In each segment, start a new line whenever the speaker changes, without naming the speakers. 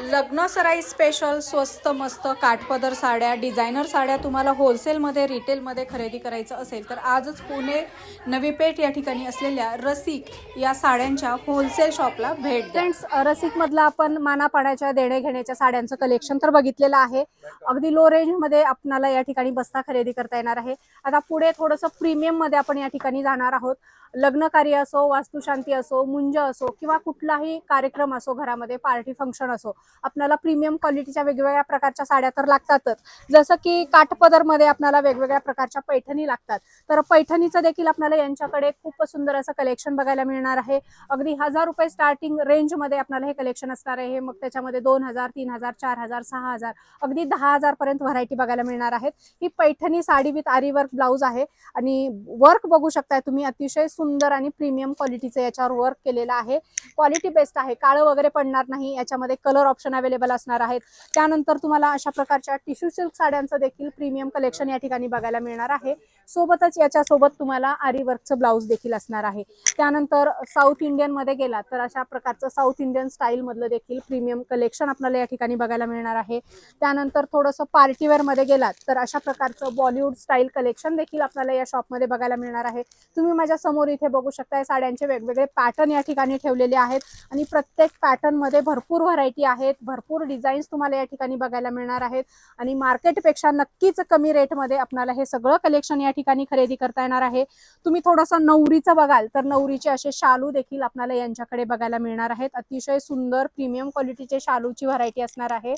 लग्न सराई स्पेशल स्वस्त मस्त काठपदर साड्या, डिझायनर साड्या तुम्हाला होलसेलमध्ये रिटेलमध्ये खरेदी करायचं असेल तर आजच पुणे नवी पेठ या ठिकाणी असलेल्या रसिक या साड्यांच्या होलसेल शॉपला भेट द्या. फ्रेंड्स, रसिकमधला आपण मानापाण्याच्या देणे घेण्याच्या साड्यांचं कलेक्शन तर बघितलेलं आहे. अगदी लो रेंजमध्ये आपल्याला या ठिकाणी बस्ता खरेदी करता येणार आहे. आता पुढे थोडंसं प्रीमियममध्ये आपण या ठिकाणी जाणार आहोत. लग्न कार्य असो, वास्तुशांती असो, मुंज असो किंवा कुठलाही कार्यक्रम असो, घरामध्ये पार्टी फंक्शन असो, आपल्याला प्रीमियम क्वालिटीच्या वेगवेगळ्या प्रकारच्या साड्या तर लागतातच. जसं की काठपदरमध्ये आपल्याला वेगवेगळ्या प्रकारच्या पैठणी लागतात, तर पैठणीचं देखील आपल्याला यांच्याकडे खूप सुंदर असं कलेक्शन बघायला मिळणार आहे. अगदी 1000 रुपये स्टार्टिंग रेंजमध्ये आपल्याला हे कलेक्शन असणार आहे. मग त्याच्यामध्ये 2000, 3000, 4000, 6000 अगदी 10,000 पर्यंत व्हरायटी बघायला मिळणार आहेत. ही पैठणी साडी विथ आरी वर्क ब्लाउज आहे आणि वर्क बघू शकताय तुम्ही, अतिशय सुंदर आणि प्रीमियम क्वालिटीचं याच्यावर वर्क केलेलं आहे. क्वालिटी बेस्ट आहे, काळं वगैरे पडणार नाही. याच्यामध्ये कलर ऑप्शन अवेलेबल असणार आहेत. त्यानंतर तुम्हाला अशा प्रकारच्या टिश्यू सिल्क साड्यांचं देखील प्रीमियम कलेक्शन या ठिकाणी बघायला मिळणार आहे. सोबतच याच्यासोबत तुम्हाला आरी वर्कचं ब्लाउज देखील असणार आहे. त्यानंतर साऊथ इंडियन मध्ये गेला तर अशा प्रकारचं साऊथ इंडियन स्टाईल मधलं देखील प्रीमियम कलेक्शन आपल्याला या ठिकाणी बघायला मिळणार आहे. त्यानंतर थोडंसं पार्टीवेअर मध्ये गेलात तर अशा प्रकारचं बॉलिवूड स्टाईल कलेक्शन देखील आपल्याला या शॉपमध्ये बघायला मिळणार आहे. तुम्ही माझ्या समोर इथे बघू शकता, साड्यांचे वेगवेगळे पॅटर्न या ठिकाणी ठेवलेले आहेत आणि प्रत्येक पॅटर्न मध्ये भरपूर व्हरायटी आहेत, भरपूर डिझाईन्स तुम्हाला या ठिकाणी बघायला मिळणार आहेत आणि मार्केटपेक्षा नक्कीच कमी रेटमध्ये आपल्याला हे सगळं कलेक्शन या ठिकाणी खरेदी करता येणार आहे. तुम्ही थोडंसं नवरीचं बघाल तर नवरीचे असे शालू देखील आपल्याला यांच्याकडे बघायला मिळणार आहेत. अतिशय सुंदर प्रीमियम क्वालिटीचे शालूची व्हरायटी असणार आहे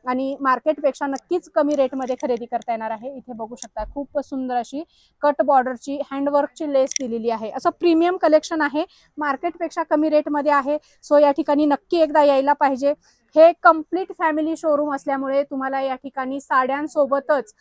आणि मार्केटपेक्षा नक्कीच कमी रेटमध्ये खरेदी करता येणार आहे. इथे बघू शकता खूप सुंदर अशी कट बॉर्डरची हँडवर्कची लेस दिलेली आहे. असं प्रीमियम कलेक्शन आहे, मार्केटपेक्षा कमी रेटमध्ये आहे. सो या ठिकाणी नक्की एकदा यायला पाहिजे. हे कम्प्लीट फॅमिली शोरूम असल्यामुळे तुम्हाला या ठिकाणी साड्यांसोबतच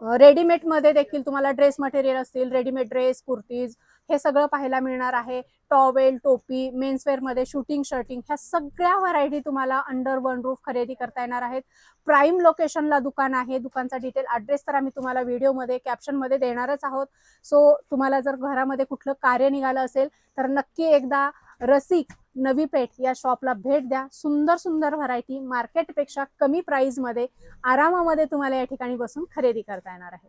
रेडीमेड मध्ये देखील तुम्हाला ड्रेस मटेरियल असतील, रेडीमेड ड्रेस, कुर्तीज हे सगळं पाहायला मिळणार आहे. टॉवेल, टोपी, मेन्सवेअर मध्ये शूटिंग, शर्टिंग ह्या सगळ्या व्हरायटी तुम्हाला अंडर वन रूफ खरेदी करता येणार आहेत. प्राईम लोकेशनला दुकान आहे. दुकानचा डिटेल ॲड्रेस तर आम्ही तुम्हाला व्हिडिओमध्ये कॅप्शनमध्ये देणारच आहोत. सो तुम्हाला जर घरामध्ये कुठलं कार्य निघालं असेल तर नक्की एकदा रसिक नवी पेठ या शॉपला भेट द्या. सुंदर सुंदर व्हरायटी मार्केटपेक्षा कमी प्राइसमध्ये आरामामध्ये तुम्हाला या ठिकाणी बसून खरेदी करता येणार आहे.